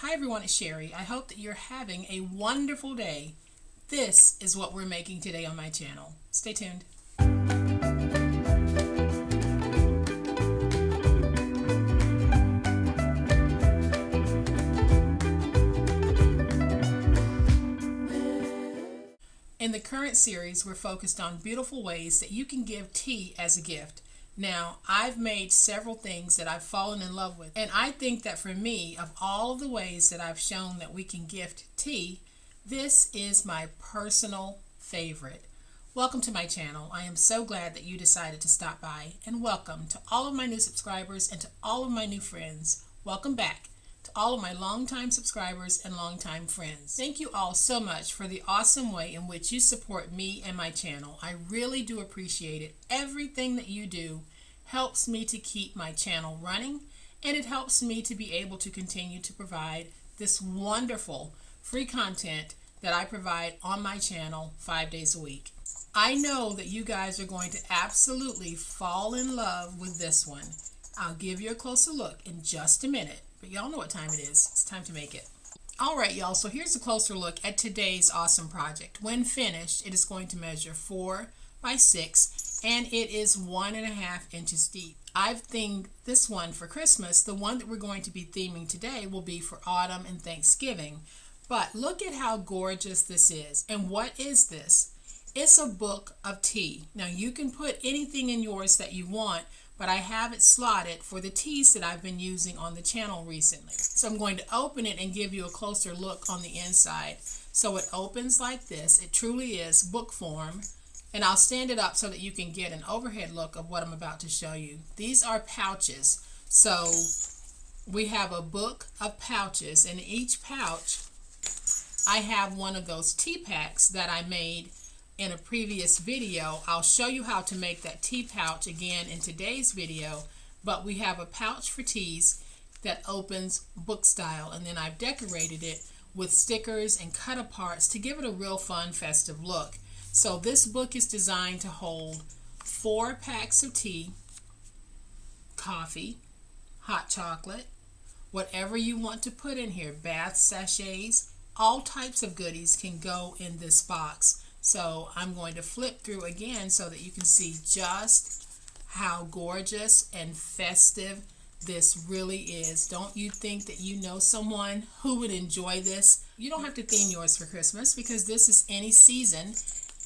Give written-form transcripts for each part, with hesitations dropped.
Hi everyone, it's Sherry. I hope that you're having a wonderful day. This is what we're making today on my channel. Stay tuned. In the current series, we're focused on beautiful ways that you can give tea as a gift. Now, I've made several things that I've fallen in love with, and I think that for me, of all of the ways that I've shown that we can gift tea, this is my personal favorite. Welcome to my channel. I am so glad that you decided to stop by, and welcome to all of my new subscribers and to all of my new friends. Welcome back to all of my longtime subscribers and longtime friends. Thank you all so much for the awesome way in which you support me and my channel. I really do appreciate it. Everything that you do helps me to keep my channel running, and it helps me to be able to continue to provide this wonderful free content that I provide on my channel 5 days a week. I know that you guys are going to absolutely fall in love with this one. I'll give you a closer look in just a minute. But y'all know what time it is. It's time to make it. Alright y'all, so here's a closer look at today's awesome project. When finished, it is going to measure 4 by 6 and it is 1.5 inches deep. I've themed this one for Christmas. The one that we're going to be theming today will be for autumn and Thanksgiving. But look at how gorgeous this is. And what is this? It's a book of tea. Now you can put anything in yours that you want, but I have it slotted for the teas that I've been using on the channel recently. So I'm going to open it and give you a closer look on the inside. So it opens like this. It truly is book form. And I'll stand it up so that you can get an overhead look of what I'm about to show you. These are pouches. So we have a book of pouches, and in each pouch I have one of those tea packs that I made in a previous video. I'll show you how to make that tea pouch again in today's video, but we have a pouch for teas that opens book style, and then I've decorated it with stickers and cut aparts to give it a real fun festive look. So this book is designed to hold 4 packs of tea, coffee, hot chocolate, whatever you want to put in here, bath sachets, all types of goodies can go in this box. So I'm going to flip through again so that you can see just how gorgeous and festive this really is. Don't you think that you know someone who would enjoy this? You don't have to theme yours for Christmas because this is any season,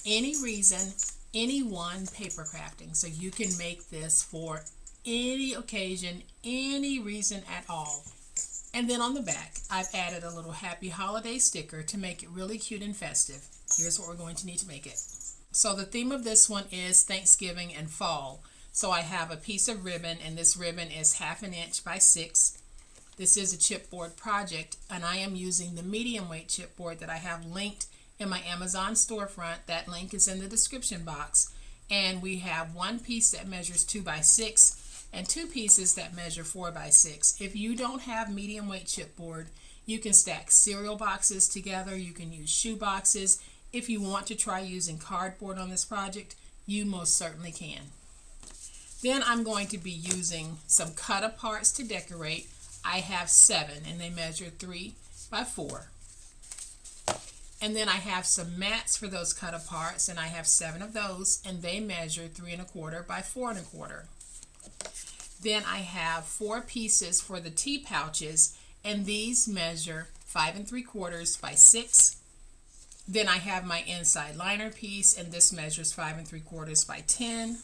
any reason, anyone paper crafting. So you can make this for any occasion, any reason at all. And then on the back, I've added a little happy holiday sticker to make it really cute and festive. Here's what we're going to need to make it. So the theme of this one is Thanksgiving and fall. So I have a piece of ribbon, and this ribbon is 1/2 inch by 6. This is a chipboard project, and I am using the medium weight chipboard that I have linked in my Amazon storefront. That link is in the description box. And we have one piece that measures 2 by 6 and 2 pieces that measure 4 by 6. If you don't have medium weight chipboard, you can stack cereal boxes together. You can use shoe boxes. If you want to try using cardboard on this project, you most certainly can. Then I'm going to be using some cut aparts to decorate. I have 7 and they measure 3 by 4. And then I have some mats for those cut aparts, and I have 7 of those, and they measure 3 1/4 by 4 1/4. Then I have 4 pieces for the tea pouches, and these measure 5 3/4 by 6. Then I have my inside liner piece, and this measures 5 3/4 by 10.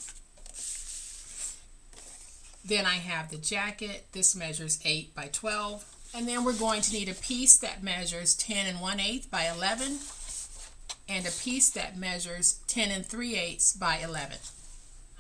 Then I have the jacket. This measures 8 by 12. And then we're going to need a piece that measures 10 1/8 by 11, and a piece that measures 10 3/8 by 11.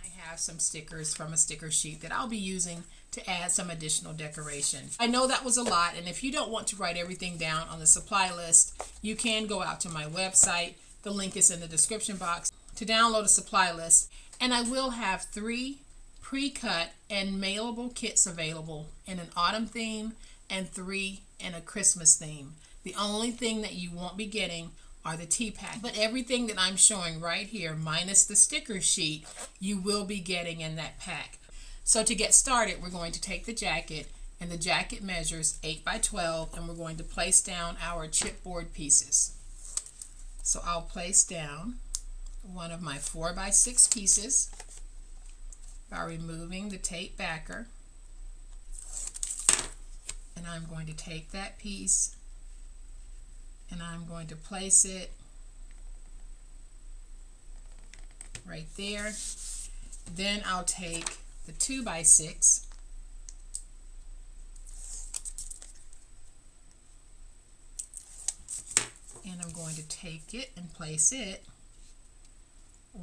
I have some stickers from a sticker sheet that I'll be using to add some additional decoration. I know that was a lot, and if you don't want to write everything down on the supply list, you can go out to my website. The link is in the description box to download a supply list, and I will have 3 pre-cut and mailable kits available in an autumn theme and 3 in a Christmas theme. The only thing that you won't be getting are the tea pack, but everything that I'm showing right here, minus the sticker sheet, you will be getting in that pack. So to get started, we're going to take the jacket and the jacket measures 8 by 12, and we're going to place down our chipboard pieces. So I'll place down one of my 4 by 6 pieces by removing the tape backer, and I'm going to take that piece and I'm going to place it right there. Then I'll take the 2 by 6 and I'm going to take it and place it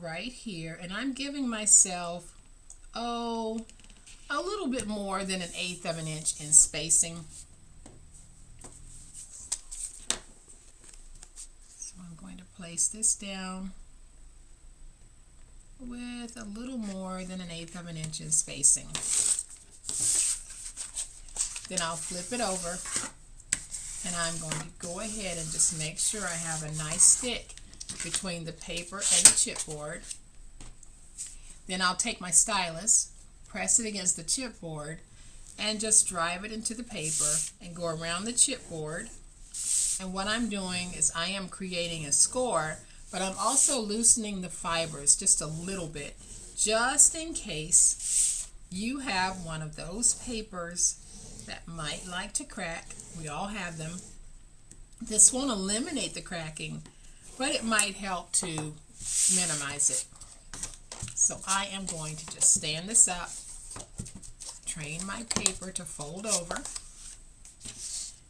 right here, and I'm giving myself a little bit more than 1/8 of an inch in spacing. So I'm going to place this down with a little more than 1/8 of an inch in spacing. Then I'll flip it over, and I'm going to go ahead and just make sure I have a nice stick between the paper and the chipboard. Then I'll take my stylus, press it against the chipboard, and just drive it into the paper and go around the chipboard. And what I'm doing is I am creating a score, but I'm also loosening the fibers just a little bit, just in case you have one of those papers that might like to crack. We all have them. This won't eliminate the cracking, but it might help to minimize it. So I am going to just stand this up, train my paper to fold over.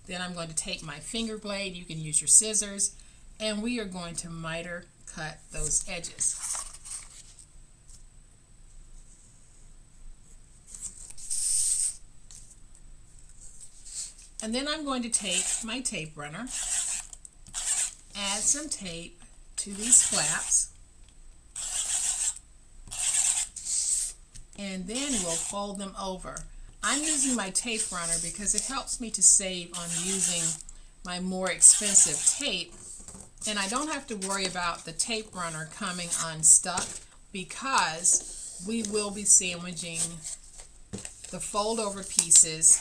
Then I'm going to take my finger blade, you can use your scissors, and we are going to miter cut those edges. And then I'm going to take my tape runner, add some tape to these flaps, and then we'll fold them over. I'm using my tape runner because it helps me to save on using my more expensive tape, and I don't have to worry about the tape runner coming unstuck because we will be sandwiching the fold over pieces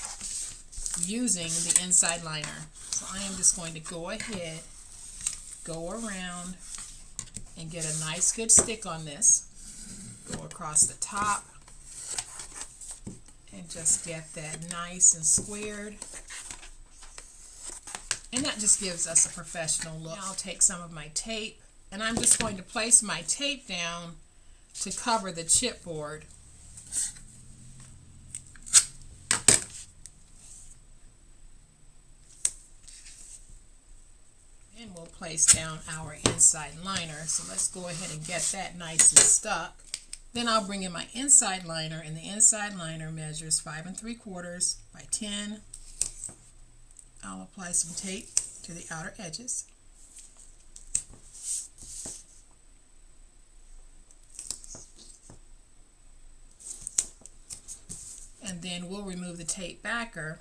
using the inside liner. So I am just going to go ahead, go around, and get a nice good stick on this. Go across the top and just get that nice and squared. And that just gives us a professional look. Now I'll take some of my tape, and I'm just going to place my tape down to cover the chipboard. And we'll place down our inside liner. So let's go ahead and get that nice and stuck. Then I'll bring in my inside liner, and the inside liner measures 5 3/4 by 10. I'll apply some tape to the outer edges. And then we'll remove the tape backer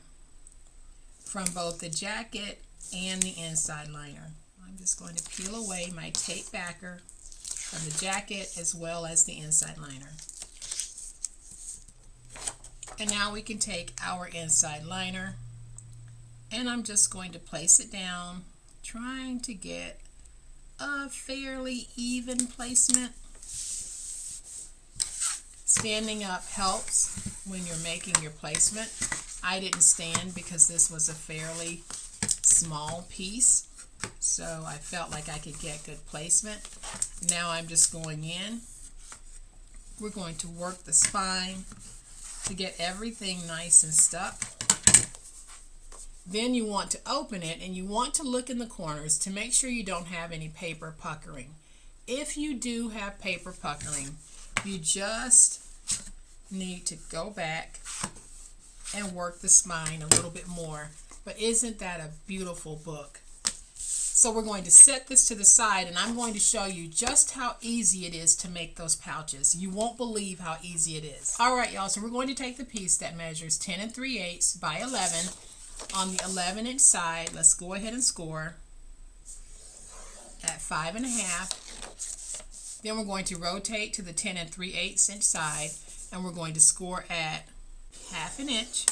from both the jacket and the inside liner. I'm just going to peel away my tape backer from the jacket as well as the inside liner. And now we can take our inside liner, and I'm just going to place it down, trying to get a fairly even placement. Standing up helps when you're making your placement. I didn't stand because this was a fairly small piece, so I felt like I could get good placement. Now I'm just going in. We're going to work the spine to get everything nice and stuck. Then you want to open it, and you want to look in the corners to make sure you don't have any paper puckering. If you do have paper puckering, you just need to go back and work the spine a little bit more. But isn't that a beautiful book? So we're going to set this to the side, and I'm going to show you just how easy it is to make those pouches. You won't believe how easy it is. Alright y'all, so we're going to take the piece that measures 10 3/8 by 11. On the 11-inch side, let's go ahead and score at 5 1/2. Then we're going to rotate to the 10 3/8 inch side, and we're going to score at 1/2 inch.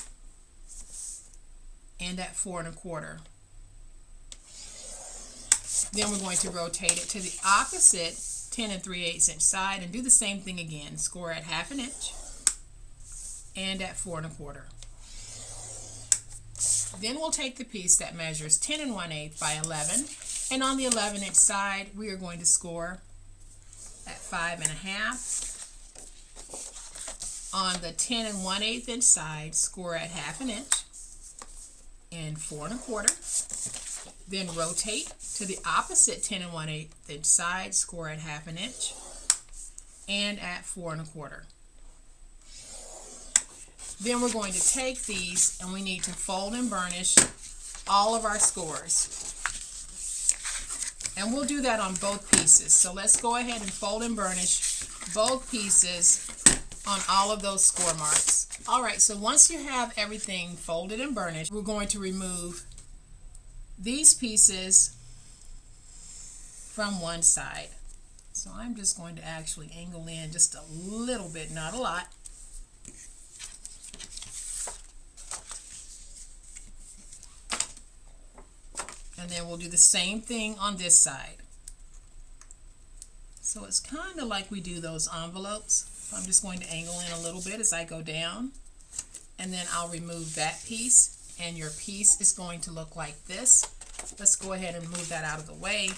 and at 4 1/4. Then we're going to rotate it to the opposite 10 3/8 inch side and do the same thing again. Score at 1/2 inch and at 4 1/4. Then we'll take the piece that measures 10 1/8 by 11, and on the 11 inch side we are going to score at 5 1/2. On the 10 1/8 inch side, score at 1/2 inch and 4 1/4. Then rotate to the opposite 10 1/8 inch side, score at 1/2 inch and at 4 1/4. Then we're going to take these and we need to fold and burnish all of our scores. And we'll do that on both pieces. So let's go ahead and fold and burnish both pieces on all of those score marks. Alright, so once you have everything folded and burnished, we're going to remove these pieces from one side. So I'm just going to actually angle in just a little bit, not a lot. And then we'll do the same thing on this side. So it's kind of like we do those envelopes. So I'm just going to angle in a little bit as I go down. And then I'll remove that piece. And your piece is going to look like this. Let's go ahead and move that out of the way.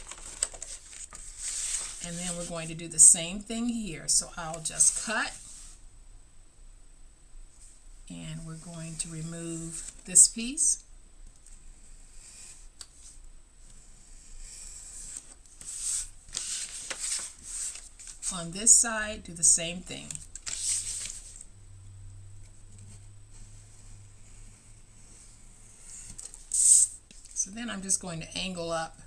And then we're going to do the same thing here. So I'll just cut. And we're going to remove this piece. On this side, do the same thing. So then I'm just going to angle up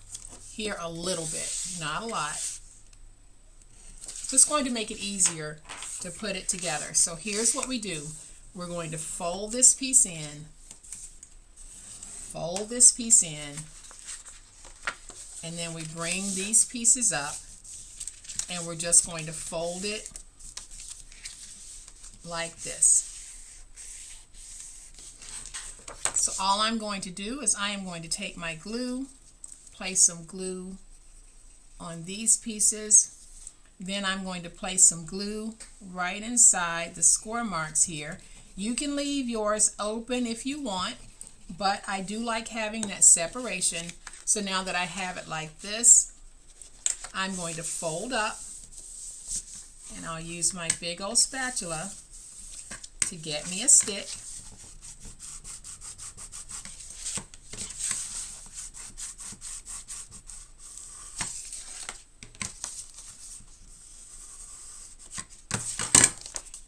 here a little bit, not a lot. Just going to make it easier to put it together. So here's what we do. We're going to fold this piece in, fold this piece in, and then we bring these pieces up. And we're just going to fold it like this. So all I'm going to do is I am going to take my glue, place some glue on these pieces. Then I'm going to place some glue right inside the score marks here. You can leave yours open if you want, but I do like having that separation. So now that I have it like this, I'm going to fold up, and I'll use my big old spatula to get me a stick.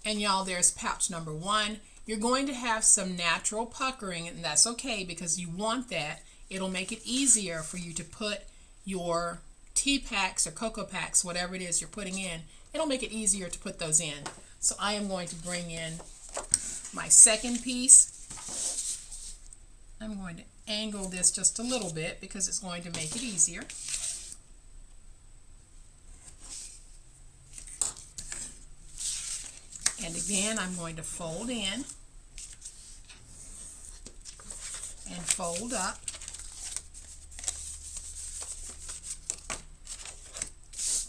And y'all, there's pouch number 1. You're going to have some natural puckering, and that's okay because you want that. It'll make it easier for you to put your tea packs or cocoa packs, whatever it is you're putting in, it'll make it easier to put those in. So I am going to bring in my second piece. I'm going to angle this just a little bit because it's going to make it easier. And again, I'm going to fold in and fold up.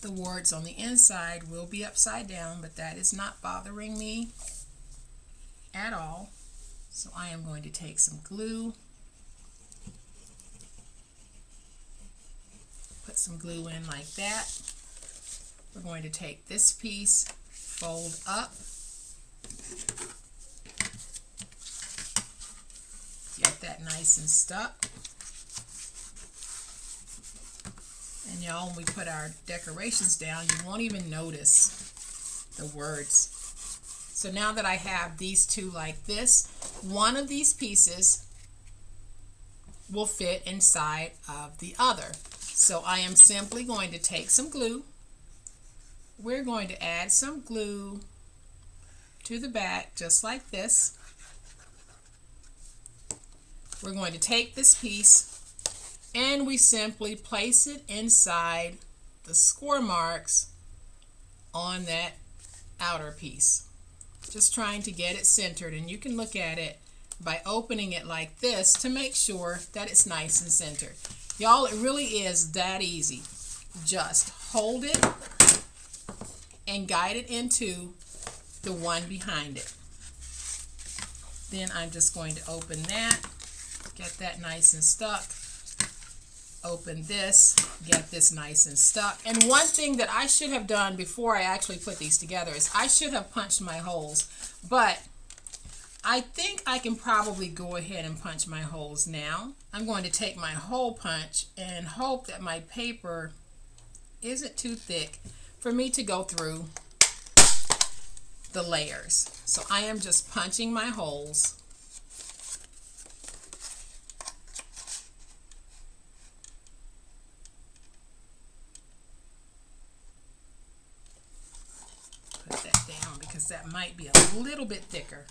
The words on the inside will be upside down, but that is not bothering me at all. So I am going to take some glue, put some glue in like that. We're going to take this piece, fold up, get that nice and stuck. And y'all, when we put our decorations down, you won't even notice the words. So now that I have these two like this, one of these pieces will fit inside of the other. So I am simply going to take some glue. We're going to add some glue to the back just like this. We're going to take this piece and we simply place it inside the score marks on that outer piece. Just trying to get it centered, and you can look at it by opening it like this to make sure that it's nice and centered. Y'all, it really is that easy. Just hold it and guide it into the one behind it. Then I'm just going to open that, get that nice and stuck. Open this, get this nice and stuck. And one thing that I should have done before I actually put these together is I should have punched my holes, but I think I can probably go ahead and punch my holes now. I'm going to take my hole punch and hope that my paper isn't too thick for me to go through the layers. So I am just punching my holes. Put that down because that might be a little bit thicker.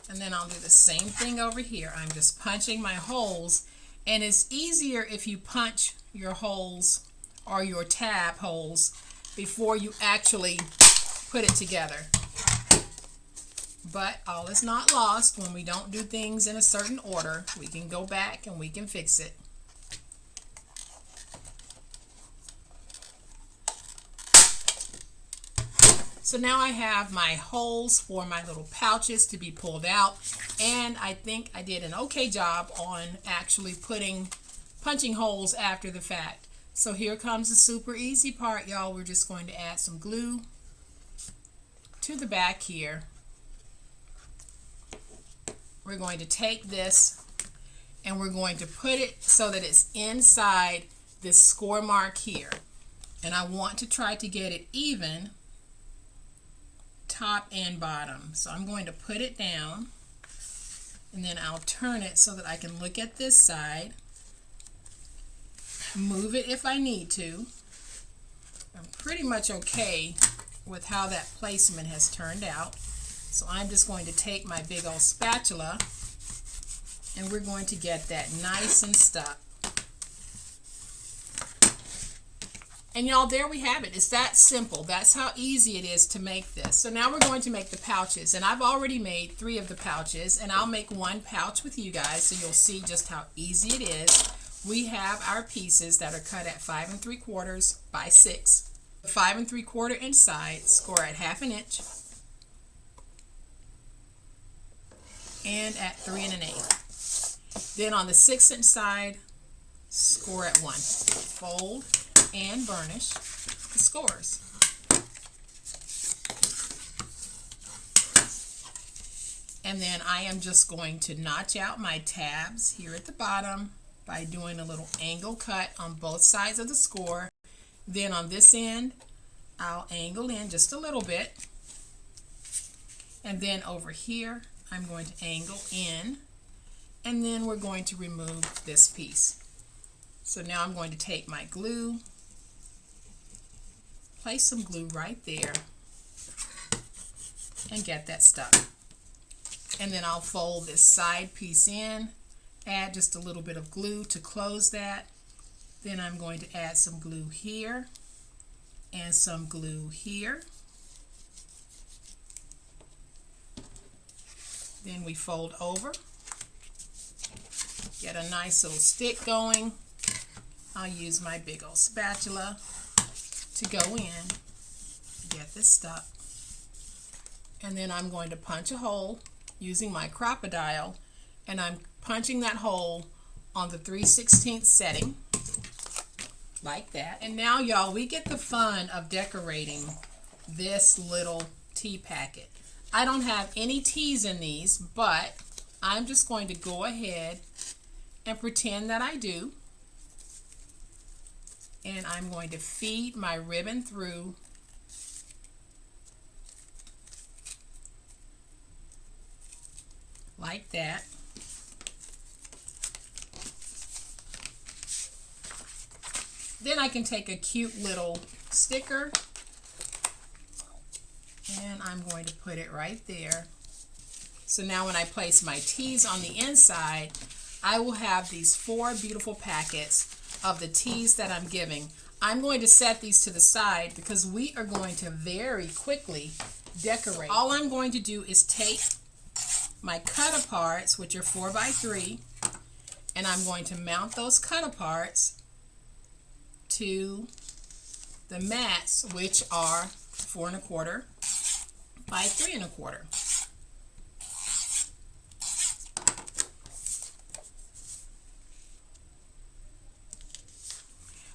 And then I'll do the same thing over here. I'm just punching my holes, and it's easier if you punch your holes or your tab holes before you actually put it together. But all is not lost. When we don't do things in a certain order, we can go back and we can fix it. So now I have my holes for my little pouches to be pulled out, and I think I did an okay job on actually punching holes after the fact. So here comes the super easy part, y'all. We're just going to add some glue to the back here. We're going to take this and we're going to put it so that it's inside this score mark here. And I want to try to get it even top and bottom. So I'm going to put it down, and then I'll turn it so that I can look at this side, move it if I need to. I'm pretty much okay with how that placement has turned out. So I'm just going to take my big old spatula and we're going to get that nice and stuck. And y'all, there we have it. It's that simple. That's how easy it is to make this. So now we're going to make the pouches, and I've already made 3 of the pouches, and I'll make 1 pouch with you guys so you'll see just how easy it is. We have our pieces that are cut at 5 3/4 by 6. 5 3/4 inside, score at 1/2 inch, and at 3 1/8. Then on the 6 inch side, score at 1. Fold and burnish the scores. And then I am just going to notch out my tabs here at the bottom by doing a little angle cut on both sides of the score. Then on this end, I'll angle in just a little bit. And then over here, I'm going to angle in. And then we're going to remove this piece. So now I'm going to take my glue, place some glue right there, and get that stuck. And then I'll fold this side piece in, add just a little bit of glue to close that. Then I'm going to add some glue here and some glue here. Then we fold over, get a nice little stick going. I'll use my big old spatula to go in, get this stuck, and then I'm going to punch a hole using my Crop-A-Dile, and I'm punching that hole on the 3/16 setting like that. And now y'all, we get the fun of decorating this little tea packet. I don't have any teas in these, but I'm just going to go ahead and pretend that I do. And I'm going to feed my ribbon through like that. Then I can take a cute little sticker and I'm going to put it right there. So now when I place my teas on the inside, I will have these 4 beautiful packets of the teas that I'm giving. I'm going to set these to the side because we are going to very quickly decorate. So all I'm going to do is take my cut aparts, which are 4x3, and I'm going to mount those cut aparts to the mats, which are 4 1/4 by 3 1/4.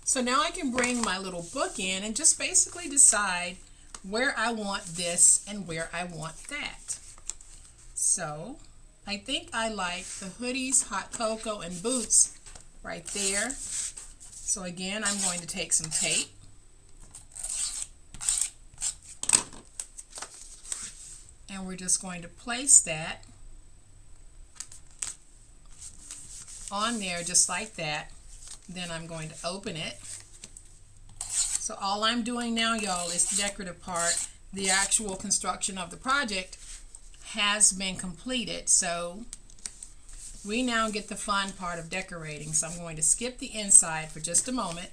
So now I can bring my little book in and just basically decide where I want this and where I want that. So I think I like the hoodies, hot cocoa, and boots right there. So again, I'm going to take some tape. And we're just going to place that on there just like that. Then I'm going to open it. So all I'm doing now, y'all, is the decorative part. The actual construction of the project has been completed. So we now get the fun part of decorating. So I'm going to skip the inside for just a moment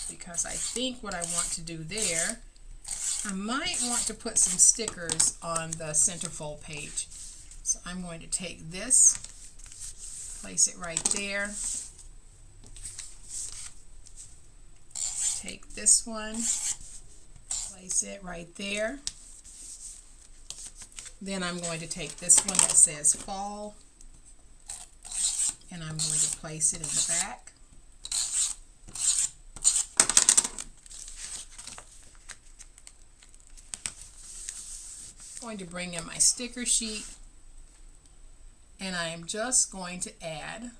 because I think what I want to do there, I might want to put some stickers on the centerfold page. So I'm going to take this, place it right there. Take this one, place it right there. Then I'm going to take this one that says fall, and I'm going to place it in the back. I'm going to bring in my sticker sheet, and I am just going to add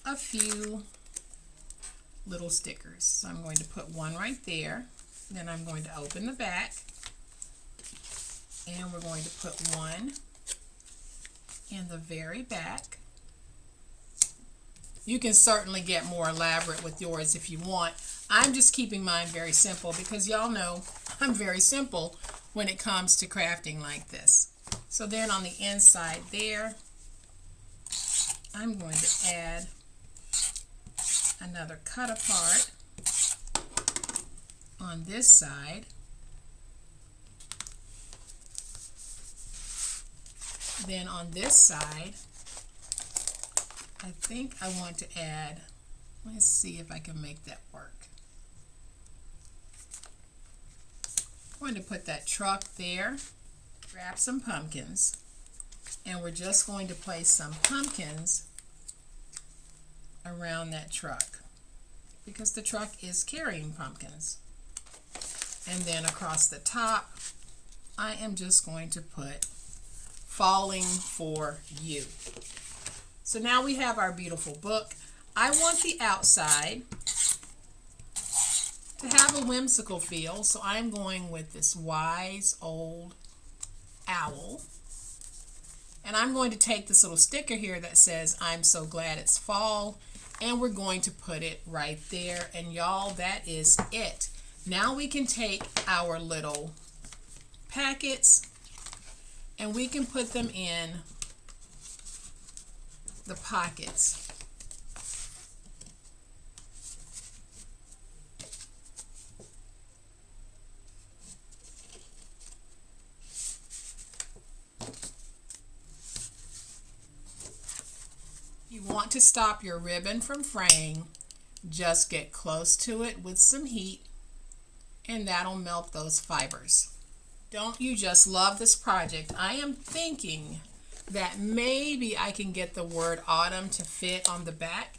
a few little stickers. So I'm going to put one right there. Then I'm going to open the back, and we're going to put one in the very back. You can certainly get more elaborate with yours if you want. I'm just keeping mine very simple because y'all know I'm very simple when it comes to crafting like this. So then on the inside there, I'm going to add another cut apart on this side. Then on this side, I think I want to add, let's see if I can make that work. I'm going to put that truck there, grab some pumpkins, and we're just going to place some pumpkins around that truck because the truck is carrying pumpkins. And then across the top, I am just going to put falling for you. So now we have our beautiful book. I want the outside to have a whimsical feel, so I'm going with this wise old owl. And I'm going to take this little sticker here that says, I'm so glad it's fall, and we're going to put it right there. And y'all, that is it. Now we can take our little packets and we can put them in the pockets. You want to stop your ribbon from fraying, just get close to it with some heat and that'll melt those fibers. Don't you just love this project? I am thinking that maybe I can get the word autumn to fit on the back.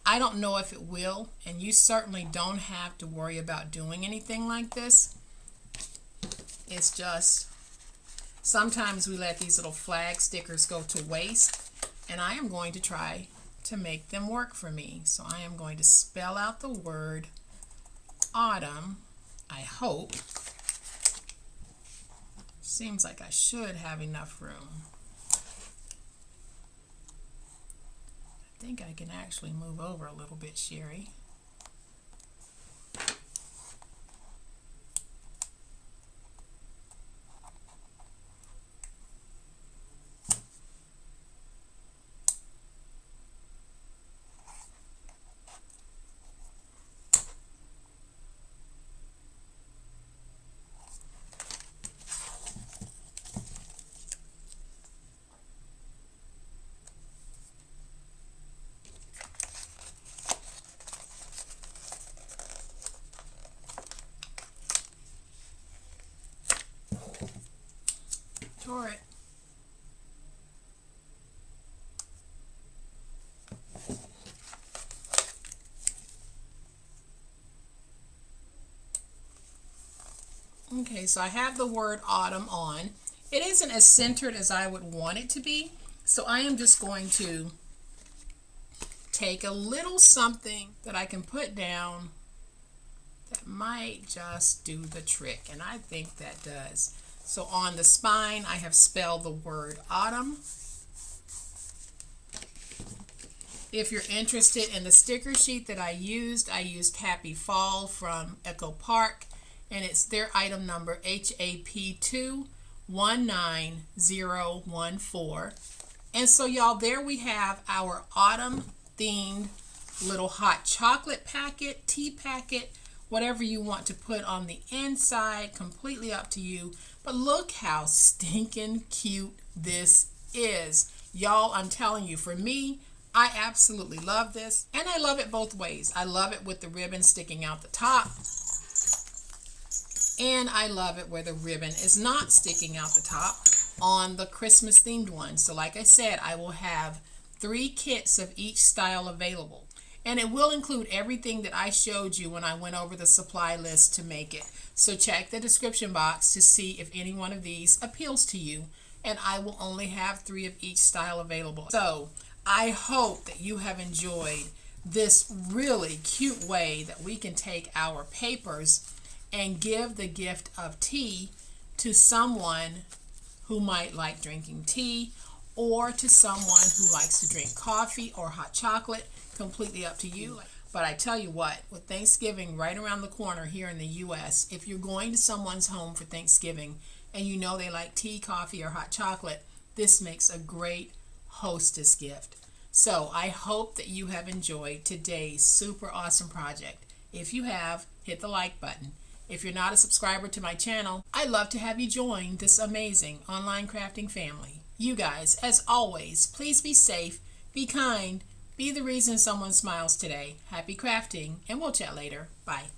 I don't know if it will, and you certainly don't have to worry about doing anything like this. It's just sometimes we let these little flag stickers go to waste, and I am going to try to make them work for me. So I am going to spell out the word autumn, I hope. Seems like I should have enough room. I think I can actually move over a little bit, Sherry. Tore it. Okay, so I have the word autumn on. It isn't as centered as I would want it to be, so I am just going to take a little something that I can put down that might just do the trick, and I think that does. So on the spine, I have spelled the word autumn. If you're interested in the sticker sheet that I used Happy Fall from Echo Park, and it's their item number HAP219014. And so y'all, there we have our autumn themed little hot chocolate packet, tea packet, whatever you want to put on the inside, completely up to you. But look how stinking cute this is. Y'all, I'm telling you, for me, I absolutely love this, and I love it both ways. I love it with the ribbon sticking out the top, and I love it where the ribbon is not sticking out the top on the Christmas themed one. So like I said, I will have 3 kits of each style available. And it will include everything that I showed you when I went over the supply list to make it. So check the description box to see if any one of these appeals to you. And I will only have 3 of each style available. So I hope that you have enjoyed this really cute way that we can take our papers and give the gift of tea to someone who might like drinking tea, or to someone who likes to drink coffee or hot chocolate. Completely up to you. But I tell you what, with Thanksgiving right around the corner here in the U.S., if you're going to someone's home for Thanksgiving and you know they like tea, coffee, or hot chocolate, this makes a great hostess gift. So I hope that you have enjoyed today's super awesome project. If you have, hit the like button. If you're not a subscriber to my channel, I'd love to have you join this amazing online crafting family. You guys, as always, please be safe, be kind, be the reason someone smiles today. Happy crafting, and we'll chat later. Bye.